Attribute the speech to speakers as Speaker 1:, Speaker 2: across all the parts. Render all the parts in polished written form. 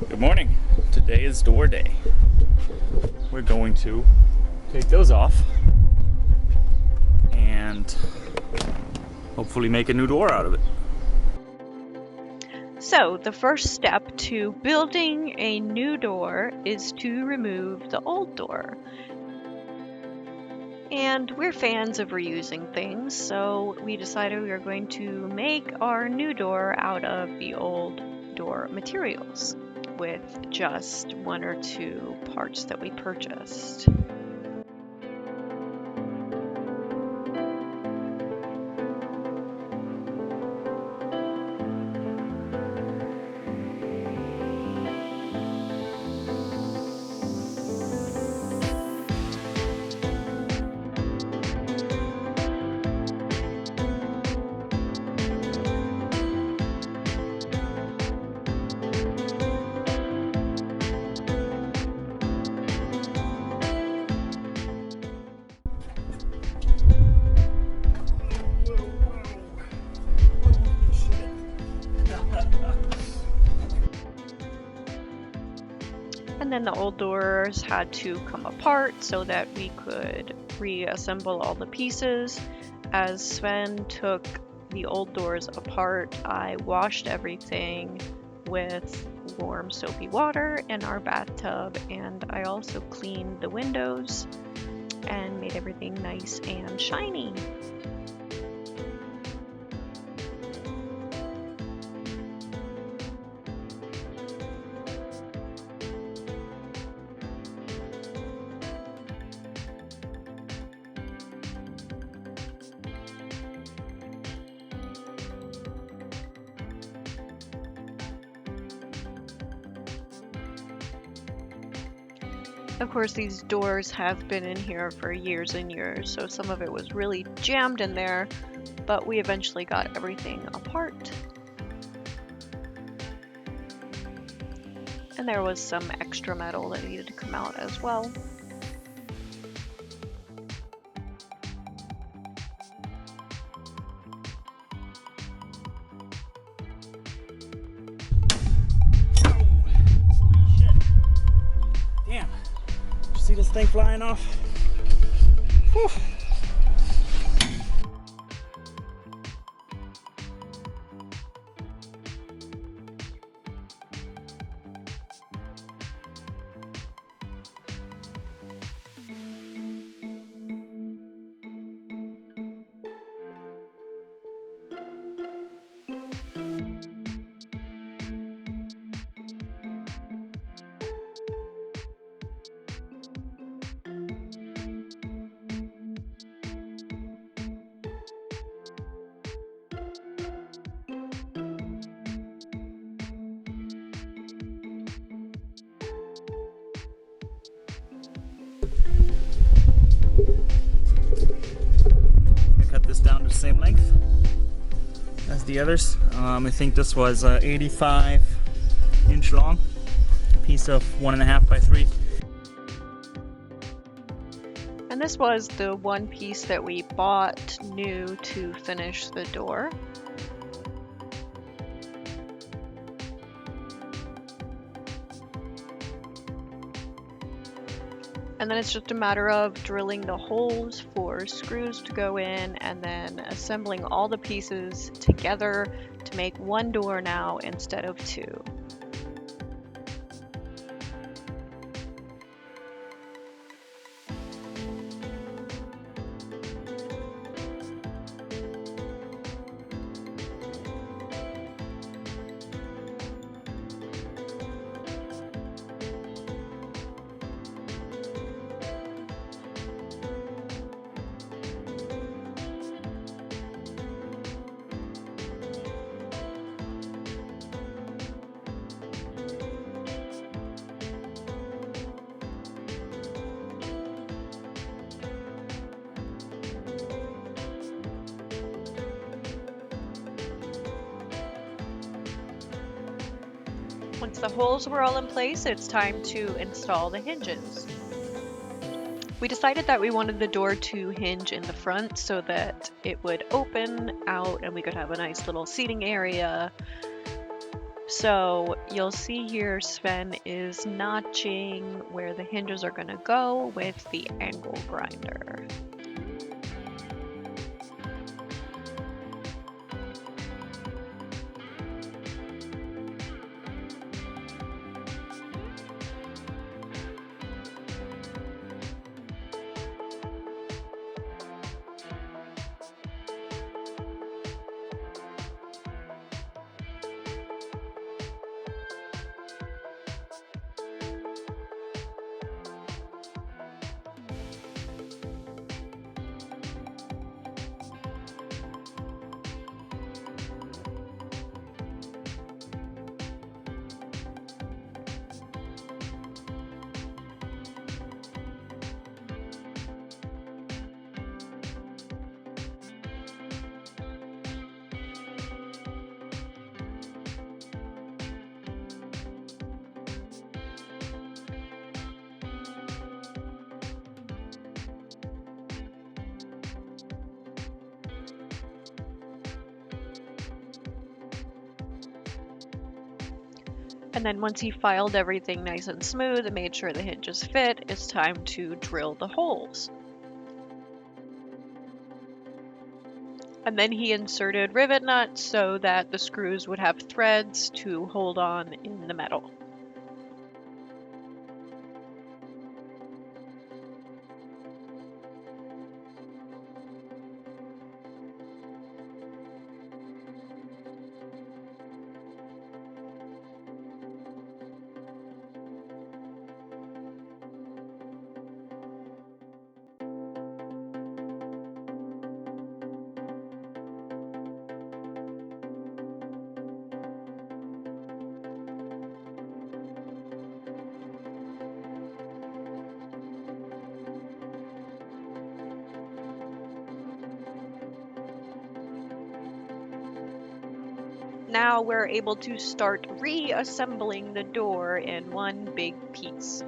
Speaker 1: Good morning. Today is door day. We're going to take those off and hopefully make a new door out of it.
Speaker 2: So the first step to building a new door is to remove the old door. And we're fans of reusing things, so we decided we were going to make our new door out of the old door materials with just one or two parts that we purchased. And then the old doors had to come apart so that we could reassemble all the pieces. As Sven took the old doors apart, I washed everything with warm soapy water in our bathtub, and I also cleaned the windows and made everything nice and shiny. Of course, these doors have been in here for years and years, so some of it was really jammed in there, but we eventually got everything apart. And there was some extra metal that needed to come out as well.
Speaker 1: Damn. Did you see this thing flying off? Whew. Cut this down to the same length as the others. I think this was 85-inch long, piece of 1.5 by 3.
Speaker 2: And this was the one piece that we bought new to finish the door. And then it's just a matter of drilling the holes for screws to go in and then assembling all the pieces together to make one door now instead of two. Once the holes were all in place, it's time to install the hinges. We decided that we wanted the door to hinge in the front so that it would open out and we could have a nice little seating area. So you'll see here Sven is notching where the hinges are going to go with the angle grinder. And then once he filed everything nice and smooth and made sure the hinges fit, it's time to drill the holes. And then he inserted rivet nuts so that the screws would have threads to hold on in the metal. Now we're able to start reassembling the door in one big piece.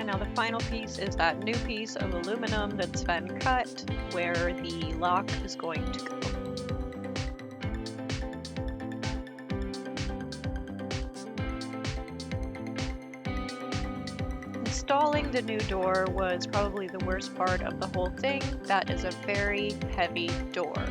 Speaker 2: Now the final piece is that new piece of aluminum that's been cut where the lock is going to go. Installing the new door was probably the worst part of the whole thing. That is a very heavy door.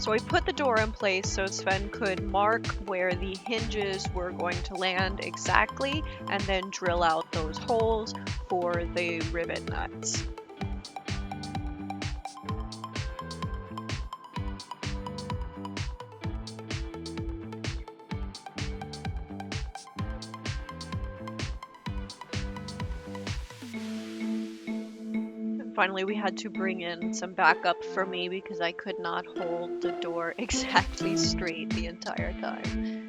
Speaker 2: So we put the door in place so Sven could mark where the hinges were going to land exactly and then drill out those holes for the rivet nuts. Finally, we had to bring in some backup for me because I could not hold the door exactly straight the entire time.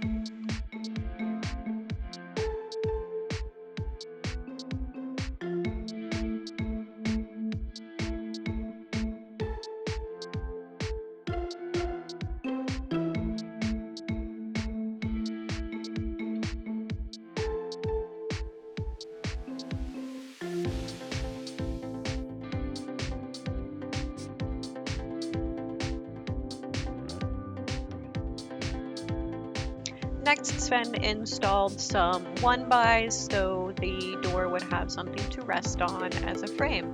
Speaker 2: Next, Sven installed some 1x so the door would have something to rest on as a frame.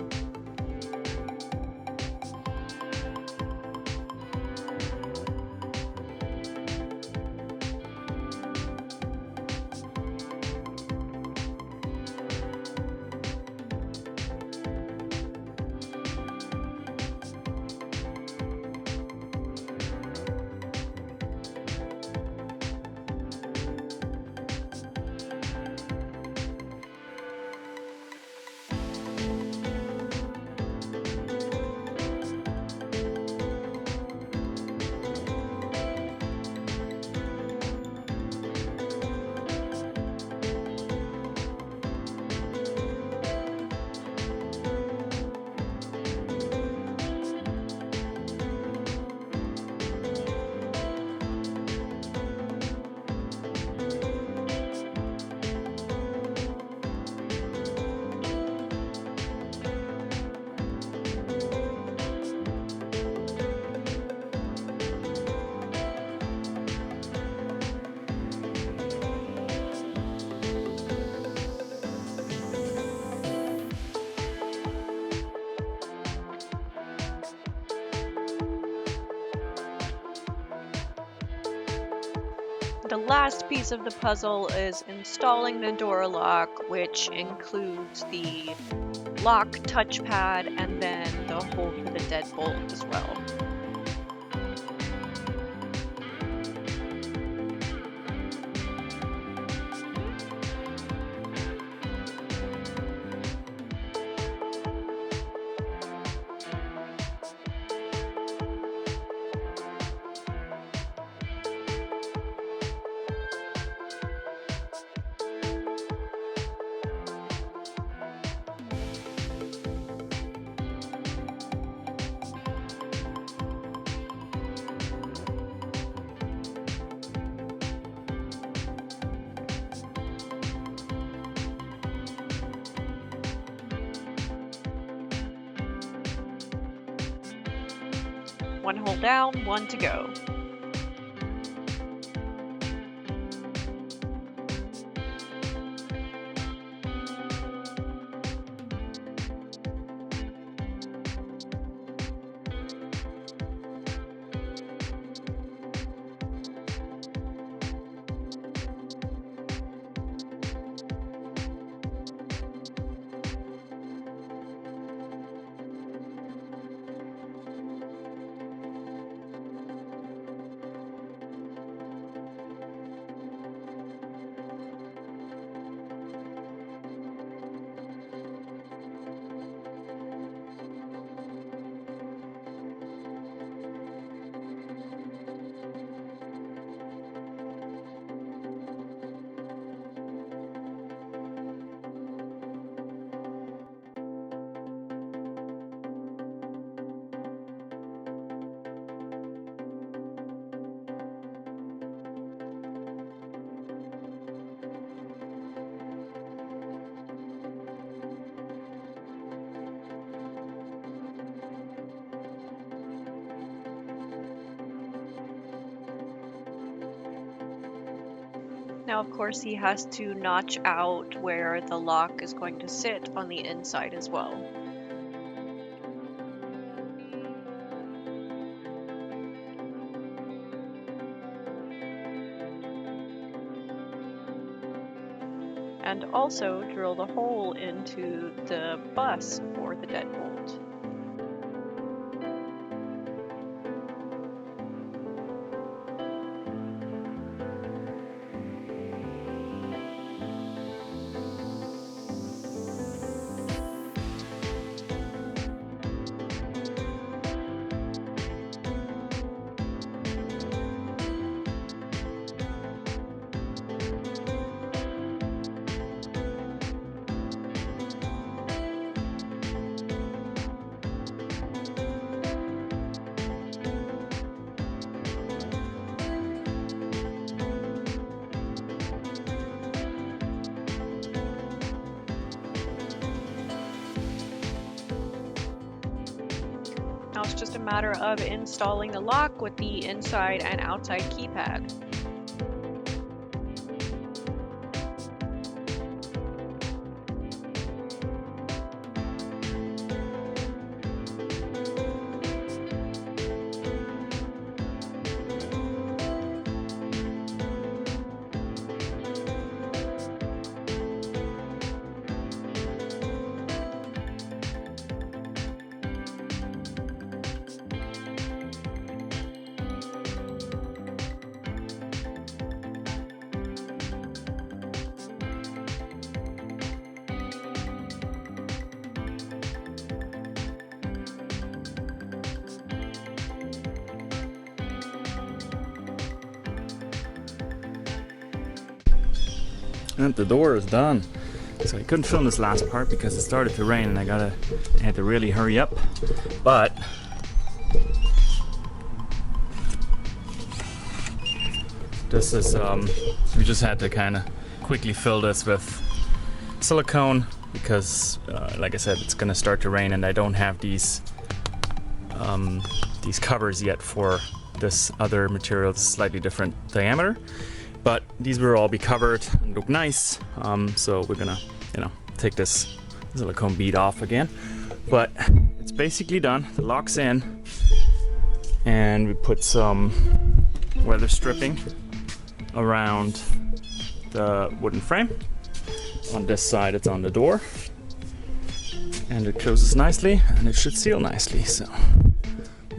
Speaker 2: The last piece of the puzzle is installing the door lock, which includes the lock touchpad and then the hole for the deadbolt as well. One hole down, one to go. Now, of course, he has to notch out where the lock is going to sit on the inside as well. And also drill the hole into the bus for the deadbolt. it's just a matter of installing the lock with the inside and outside keypad.
Speaker 1: And the door is done. So I couldn't film this last part because it started to rain and I had to really hurry up. But this is we just had to kind of quickly fill this with silicone because like I said, it's gonna start to rain and I don't have these covers yet for this other material. It's slightly different diameter. But these will all be covered and look nice. So we're gonna, take this silicone bead off again. But it's basically done. The lock's in. And we put some weather stripping around the wooden frame. On this side, it's on the door. And it closes nicely and it should seal nicely. So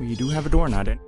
Speaker 1: we do have a door now then.